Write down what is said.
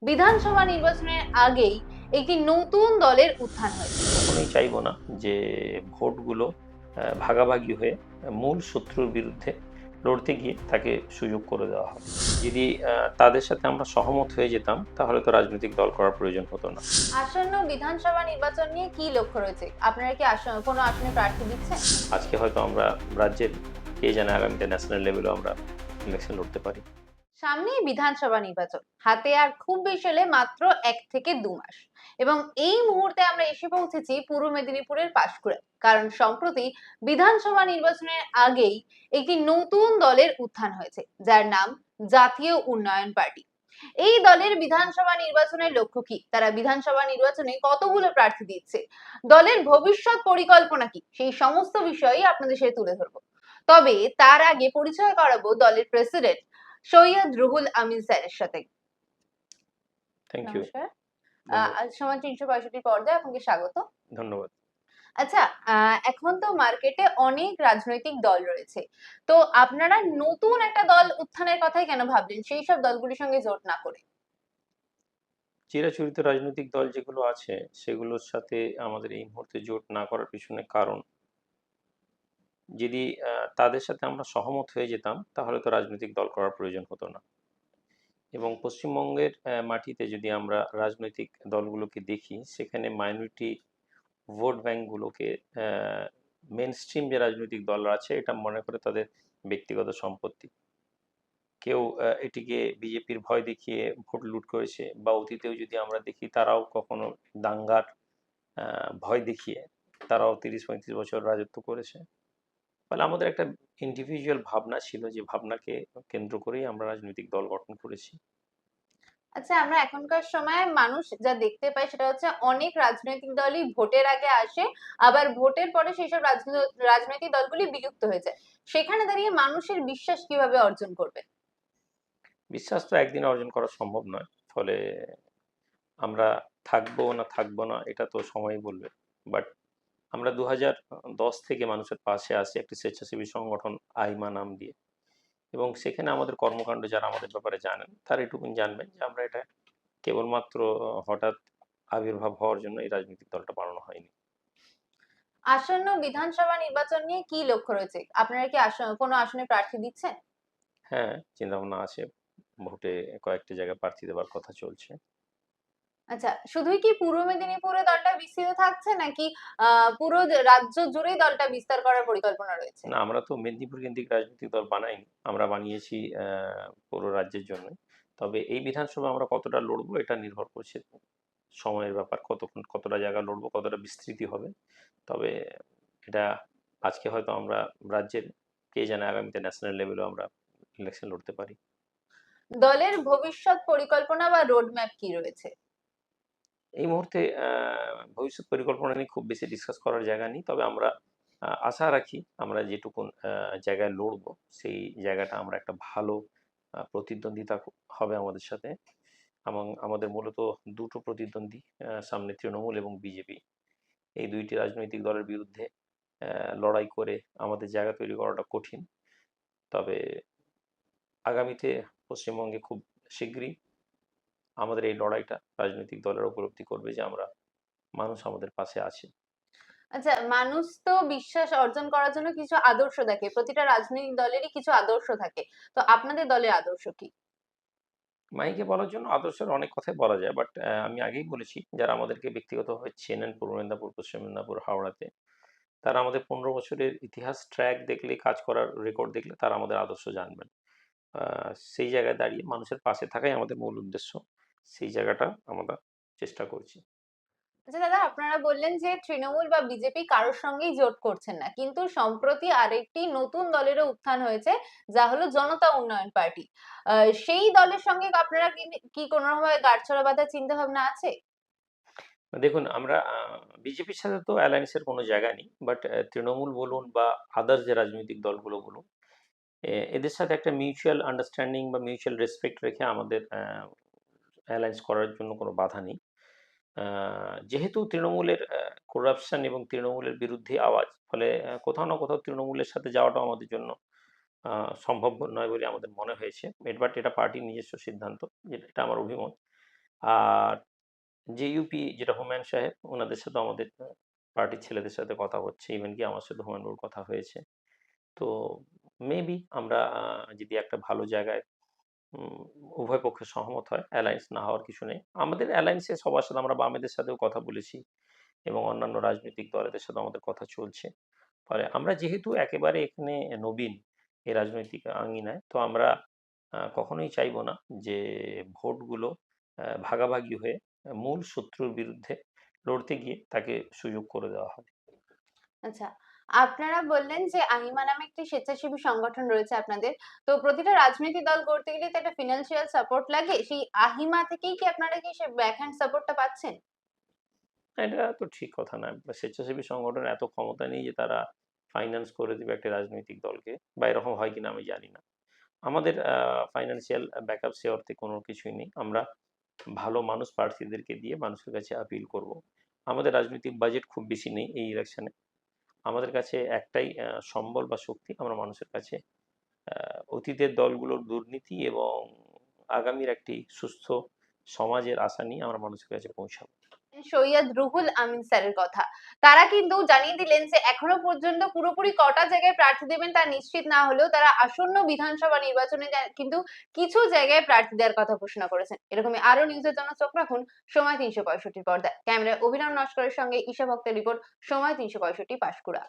বিধানসভা নির্বাচনের আগেই একটি নতুন দলের উত্থান হয়েছে। কখনোই চাইবো না যে ভোটগুলো ভাগাভাগি হয়ে মূল শত্রুর বিরুদ্ধে লড়তে গিয়ে তাকে সুযোগ করে দেওয়া হবে। যদি তাদের সাথে আমরা সহমত হয়ে যেতাম তাহলে তো রাজনৈতিক দল করার প্রয়োজন হতো না। আসন্ন বিধানসভা নির্বাচন নিয়ে কি লক্ষ্য রয়েছে? আপনারা কি কোনো আসনে প্রার্থী দিচ্ছেন? আজকে হয়তো আমরা রাজ্যের, কে জানে আগামীতে ন্যাশনাল লেভেলেও আমরা ইলেকশন লড়তে পারি। সামনেই বিধানসভা নির্বাচন, হাতে আর খুব বেশি হলে মাত্র 1 থেকে 2 মাস। এবং এই মুহূর্তে আমরা এসে পৌঁছেছি পূর্ব মেদিনীপুরের পাঁশকুড়ায়, কারণ সম্প্রতি বিধানসভা নির্বাচনের আগেই একটি নতুন দলের উত্থান হয়েছে, যার নাম জাতীয় উন্নয়ন পার্টি। এই দলের বিধানসভা নির্বাচনের লক্ষ্য কি, তারা বিধানসভা নির্বাচনে কতগুলো প্রার্থী দিচ্ছে, দলের ভবিষ্যৎ পরিকল্পনা কি, সেই সমস্ত বিষয়ই আপনাদের সাথে তুলে ধরবো। তবে তার আগে পরিচয় করাবো দলের প্রেসিডেন্ট সৈয়দ রুহুল আমিন স্যারের সাথে। Thank you. নমস্কার। ধন্যবাদ। আজ সময় ৩৬৫ পর্দায় আপনাকে স্বাগত। ধন্যবাদ। আচ্ছা, এখন তো মার্কেটে অনেক রাজনৈতিক দল রয়েছে। তো আপনারা নতুন একটা দল উত্থানের কথাই কেন ভাবলেন সেই সব দলগুলির সঙ্গে জোট না করে? চিরাচরিত রাজনৈতিক দল যেগুলো আছে সেগুলোর সাথে আমাদের এই মুহূর্তে জোট না করার পিছনে কারণ, যদি তাদের সাথে আমরা সহমত হয়ে যেতাম তাহলে তো রাজনৈতিক দল করার প্রয়োজন হতো না। এবং পশ্চিমবঙ্গের মাটিতে যদি আমরা রাজনৈতিক দলগুলোকে দেখি, সেখানে মাইনরিটি ভোট ব্যাঙ্কগুলোকে মেন স্ট্রিম যে রাজনৈতিক দল আছে এটা মনে করে তাদের ব্যক্তিগত সম্পত্তি। কেউ এটিকে বিজেপির ভয় দেখিয়ে ভোট লুট করেছে, বা অতীতেও যদি আমরা দেখি তারাও কখনো দাঙ্গার ভয় দেখিয়ে তারাও ৩০-৩৫ বছর রাজত্ব করেছে। ফলে আমাদের একটা ইন্ডিভিজুয়াল ভাবনা ছিল, যে ভাবনাকে কেন্দ্র করেই আমরা রাজনৈতিক দল গঠন করেছি। আচ্ছা, আমরা এখনকার সময়ে মানুষ যা দেখতে পাই সেটা হচ্ছে অনেক রাজনৈতিক দলই ভোটের আগে আসে, আবার ভোটের পরে সেইসব রাজনৈতিক দলগুলি বিলুপ্ত হয়ে যায়। সেখানে দাঁড়িয়ে মানুষের বিশ্বাস কিভাবে অর্জন করবে? বিশ্বাস তো একদিনে অর্জন করা সম্ভব নয়। ফলে আমরা থাকবো না থাকবো না এটা তো সময়ই বলবে। বাট আমরা 2010 থেকে মানুষের পাশে আছি একটি স্বেচ্ছাসেবী সংগঠন আইমা নাম দিয়ে। এবং সেখানে আমাদের কর্মকাণ্ড যারা আমাদের ব্যাপারে জানেন তারা এটুকুন জানবেন যে আমরা এটা কেবলমাত্র হঠাৎ আবির্ভাব হওয়ার জন্য এই রাজনৈতিক দলটা বানানো হয়নি। আসন্ন বিধানসভা নির্বাচন নিয়ে কি লক্ষ্য রয়েছে? আপনারা কি কোনো আসনে প্রার্থী দিচ্ছেন? হ্যাঁ, চিন্তাভাবনা আছে। ভোটে কয়েকটি জায়গায় প্রার্থী দেওয়ার কথা চলছে। আচ্ছা, শুধুই কি পূর্ব মেদিনীপুরে দলটা বিস্তৃত থাকছে, নাকি পুরো রাজ্য জুড়েই দলটা বিস্তার করার পরিকল্পনা রয়েছে? না, আমরা তো মেদিনীপুর কেন্দ্রিক রাজনৈতিক দল বানাইনি, আমরা বানিয়েছি পুরো রাজ্যের জন্য। তবে এই বিধানসভা আমরা কতটা লড়বো এটা নির্ভর করছে সময়ের ব্যাপার, কতক্ষণ কতটা জায়গা লড়বো, কতটা বিস্তৃতি হবে। তবে এটা আজকে হয়তো আমরা রাজ্যের, কে জানে আগামীতে ন্যাশনাল লেভেলেও আমরা ইলেকশন লড়তে পারি। দলের ভবিষ্যৎ পরিকল্পনা বা রোডম্যাপ কি রয়েছে? এই মুহূর্তে ভবিষ্যৎ পরিকল্পনা নিয়ে খুব বেশি ডিসকাস করার জায়গা নেই। তবে আমরা আশা রাখি আমরা যেটুকুন জায়গায় লড়বো সেই জায়গাটা আমরা একটা ভালো প্রতিদ্বন্দ্বিতা হবে আমাদের সাথে। এবং আমাদের মূলত দুটো প্রতিদ্বন্দ্বী, সামনে তৃণমূল এবং বিজেপি, এই দুইটি রাজনৈতিক দলের বিরুদ্ধে লড়াই করে আমাদের জায়গা তৈরি করাটা কঠিন। তবে আগামীতে পশ্চিমবঙ্গে খুব শীঘ্রই আমাদের এই লড়াইটা রাজনৈতিক দলের উপলব্ধি করবে যে আমরা, মানুষ আমাদের পাশে আছে। আচ্ছা, মানুষ তো বিশ্বাস অর্জন করার জন্য কিছু আদর্শ দেখে, প্রতিটা রাজনৈতিক দলেরই কিছু আদর্শ থাকে। তো আপনাদের দলের আদর্শ কি? মাইকে বলার জন্য আদর্শের অনেক কথাই বলা যায়, বাট আমি আগেই বলেছি যারা আমাদেরকে ব্যক্তিগতভাবে চেনেন পূর্ব মেদিনীপুর, পশ্চিম মেদিনীপুর, হাওড়াতে, তারা আমাদের 15 বছরের ইতিহাস ট্র্যাক দেখলে, কাজ করার রেকর্ড দেখলে তারা আমাদের আদর্শ জানবেন। সেই জায়গায় দাঁড়িয়ে মানুষের পাশে থাকাই আমাদের মূল উদ্দেশ্য। সেই জায়গাটা আমরা চেষ্টা করছি। আচ্ছা দাদা, আপনারা বললেন যে তৃণমূল বা বিজেপি কারোর সঙ্গেই জোট করছেন না, কিন্তু সম্প্রতি আরেকটি নতুন দলেরও উত্থান হয়েছে, যা হলো জনতা উন্নয়ন পার্টি। সেই দলের সঙ্গে আপনারা কি কি কোনোভাবে গাঁটছড়া বাঁধার চিন্তা ভাবনা আছে? দেখুন, আমরা বিজেপির সাথে তো অ্যালায়েন্সের কোনো জায়গা নেই, বাট তৃণমূল বলুন বা আদার্স যে রাজনৈতিক দলগুলো বলুন, এদের সাথে একটা মিউচুয়াল আন্ডারস্ট্যান্ডিং বা মিউচুয়াল রেসপেক্ট রেখে আমাদের অ্যালায়েন্স করার জন্য কোনো বাধা নেই। যেহেতু তৃণমূলের করাপশন এবং তৃণমূলের বিরুদ্ধে আওয়াজ, ফলে কোথাও না কোথাও তৃণমূলের সাথে যাওয়াটাও আমাদের জন্য সম্ভব নয় বলে আমাদের মনে হয়েছে। বাট এটা পার্টির নিজস্ব সিদ্ধান্ত, যেটা এটা আমার অভিমত। আর যে ইউপি যেটা হুমায়ুন সাহেব, ওনাদের সাথে আমাদের পার্টির ছেলেদের সাথে কথা হচ্ছে, ইভেন কি আমার সাথে হুমায়ুন বাবুর কথা হয়েছে। তো মেবি আমরা যদি একটা ভালো জায়গায় উম, উভয় পক্ষে সহমত হয়, অ্যালায়েন্স না হওয়ার কিছু নেই। আমাদের অ্যালায়েন্সে সবার সাথে, আমরা বামেদের সাথেও কথা বলেছি এবং অন্যান্য রাজনৈতিক দলেদের সাথে আমাদের কথা চলছে। ফলে আমরা যেহেতু একেবারে এখানে নবীন এই রাজনৈতিক আঙিনায়, তো আমরা কখনোই চাইবো না যে ভোটগুলো ভাগাভাগি হয়ে মূল শত্রুর বিরুদ্ধে লড়তে গিয়ে তাকে সুযোগ করে দেওয়া হয়। আচ্ছা, আপনারা বললেন যে আহিমা নামে একটি স্বেচ্ছাসেবী সংগঠন রয়েছে আপনাদের। তো প্রতিটা রাজনৈতিক দল গড়তে গেলে তো একটা ফিনান্সিয়াল সাপোর্ট লাগে। সেই আহিমা থেকেই কি আপনারা কি সে ব্যাক হ্যান্ড সাপোর্টটা পাচ্ছেন? এটা তো ঠিক কথা না। স্বেচ্ছাসেবী সংগঠনের এত ক্ষমতা নেই যে তারা ফাইন্যান্স করে দিবে একটা রাজনৈতিক দলকে, বা এরকম হয় কিনা আমি জানি না। আমাদের ফাইন্যান্সিয়াল ব্যাকআপ সে অর্থে কোনো কিছুই নেই। আমরা ভালো মানুষ প্রার্থীদেরকে দিয়ে মানুষের কাছে আপিল করব। আমাদের রাজনৈতিক বাজেট খুব বেশি নেই এই ইলেকশনে। আমাদের কাছে একটাই সম্বল বা শক্তি, আমরা মানুষের কাছে অতীতের দলগুলোর দুর্নীতি এবং আগামীর একটি সুস্থ সমাজের আশা নিয়ে আমরা মানুষের কাছে পৌঁছাবো। সৈয়দ রুহুল আমিন স্যারের কথা। তারা কিন্তু জানিয়ে দিলেন যে এখনো পর্যন্ত পুরোপুরি কটা জায়গায় প্রার্থী দেবেন তা নিশ্চিত না হলেও তারা আসন্ন বিধানসভা নির্বাচনে কিন্তু কিছু জায়গায় প্রার্থী দেওয়ার কথা ঘোষণা করেছেন। এরকমই আরো নিউজের জন্য চোখ রাখুন সময় ৩৬৫ পর্দায়। ক্যামেরায় অভিরাম নস্করের সঙ্গে ঈশা ভক্তের রিপোর্ট, সময় ৩৬৫ পাঁশকুড়া।